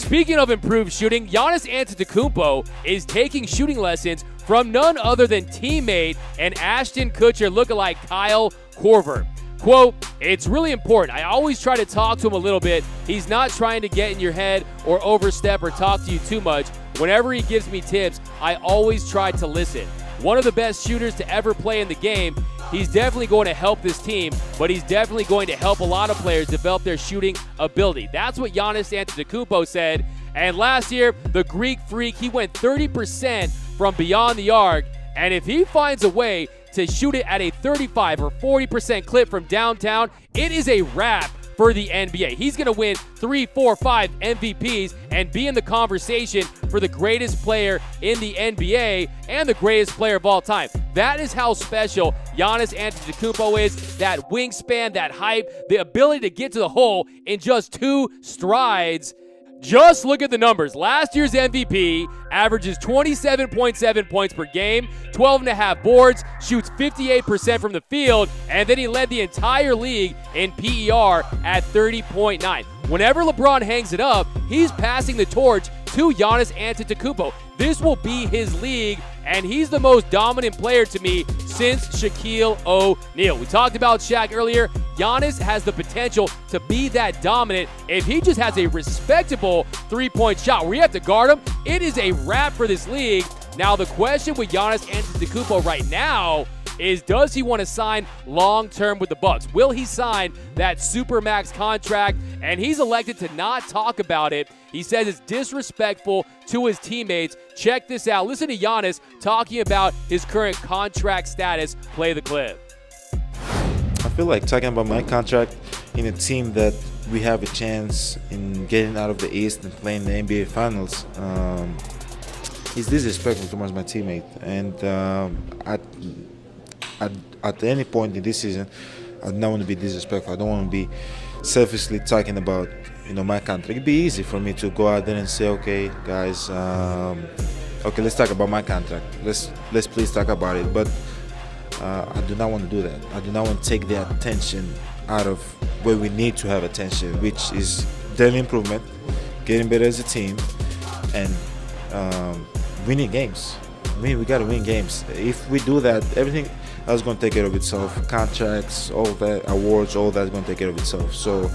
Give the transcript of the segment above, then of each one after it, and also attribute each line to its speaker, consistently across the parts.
Speaker 1: speaking of improved shooting, Giannis Antetokounmpo is taking shooting lessons from none other than teammate and Ashton Kutcher lookalike Kyle Korver. Quote, "It's really important. I always try to talk to him a little bit. He's not trying to get in your head or overstep or talk to you too much. Whenever he gives me tips, I always try to listen. One of the best shooters to ever play in the game. He's definitely going to help this team, but he's definitely going to help a lot of players develop their shooting ability." That's what Giannis Antetokounmpo said. And last year, the Greek Freak, he went 30% from beyond the arc. And if he finds a way to shoot it at a 35 or 40% clip from downtown, it is a wrap for the NBA. He's going to win 3, 4, 5 MVPs and be in the conversation for the greatest player in the NBA and the greatest player of all time. That is how special Giannis Antetokounmpo is. That wingspan, that height, the ability to get to the hole in just 2 strides. Just look at the numbers. Last year's MVP averages 27.7 points per game, 12.5 boards, shoots 58% from the field, and then he led the entire league in PER at 30.9. Whenever LeBron hangs it up, he's passing the torch to Giannis Antetokounmpo. This will be his league, and he's the most dominant player to me since Shaquille O'Neal. We talked about Shaq earlier. Giannis has the potential to be that dominant if he just has a respectable three-point shot where you have to guard him. It is a wrap for this league. Now, the question with Giannis Antetokounmpo right now is, does he want to sign long-term with the Bucks? Will he sign that Supermax contract? And he's elected to not talk about it. He says it's disrespectful to his teammates. Check this out. Listen to Giannis talking about his current contract status. Play the clip.
Speaker 2: I feel like talking about my contract in a team that we have a chance in getting out of the East and playing the NBA Finals is disrespectful towards my teammate. And at any point in this season, I don't want to be disrespectful. I don't want to be selfishly talking about my contract. It'd be easy for me to go out there and say, okay, guys, okay, let's talk about my contract. Let's please talk about it. But I do not want to do that. I do not want to take the attention out of where we need to have attention, which is daily improvement, getting better as a team, and winning games. We got to win games. If we do that, everything else is going to take care of itself. Contracts, all that, awards, all that's going to take care of itself. So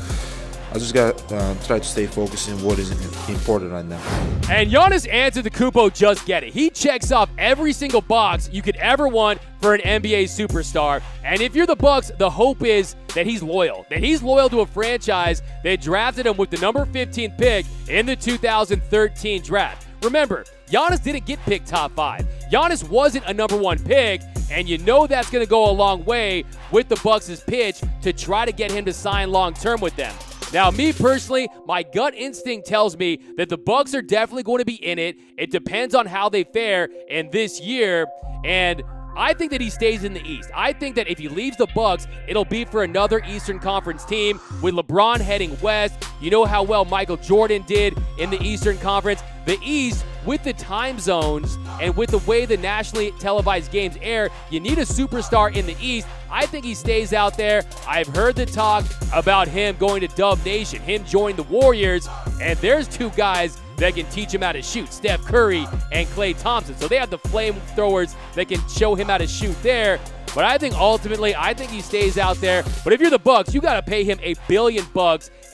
Speaker 2: I just got to try to stay focused on what is important right now.
Speaker 1: And Giannis Antetokounmpo just get it. He checks off every single box you could ever want for an NBA superstar. And if you're the Bucks, the hope is that he's loyal. That he's loyal to a franchise that drafted him with the number 15 pick in the 2013 draft. Remember, Giannis didn't get picked top 5. Giannis wasn't a number 1 pick, and you know that's going to go a long way with the Bucks' pitch to try to get him to sign long-term with them. Now, me personally, my gut instinct tells me that the Bucks are definitely going to be in it. It depends on how they fare in this year, and I think that he stays in the East. I think that if he leaves the Bucks, it'll be for another Eastern Conference team with LeBron heading west. You know how well Michael Jordan did in the Eastern Conference. The East, with the time zones and with the way the nationally televised games air, you need a superstar in the East. I think he stays out there. I've heard the talk about him going to Dub Nation, him joining the Warriors, and there's 2 guys that can teach him how to shoot, Steph Curry and Klay Thompson. So they have the flamethrowers that can show him how to shoot there. But I think ultimately, he stays out there. But if you're the Bucks, you got to pay him $1 billion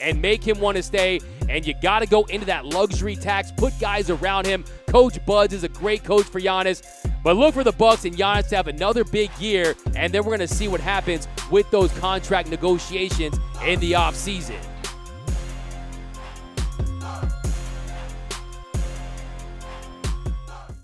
Speaker 1: and make him want to stay. And you got to go into that luxury tax, put guys around him. Coach Buds is a great coach for Giannis. But look for the Bucks and Giannis to have another big year. And then we're going to see what happens with those contract negotiations in the offseason.